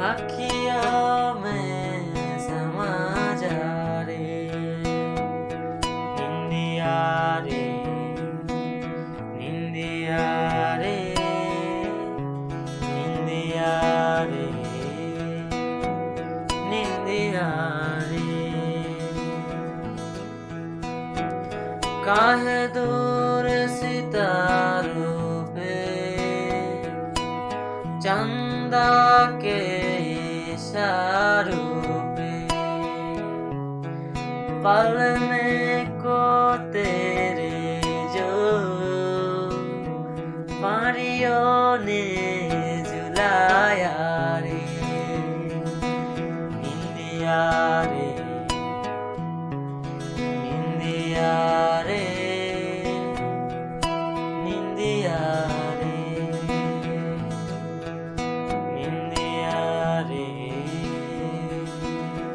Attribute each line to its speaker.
Speaker 1: अखियों में समा जा रे निंदिया रे निंदिया रे निंदिया रे निंदिया रे काहे दूर सितारों पे चंदा के इशारों पे पलने को तेरे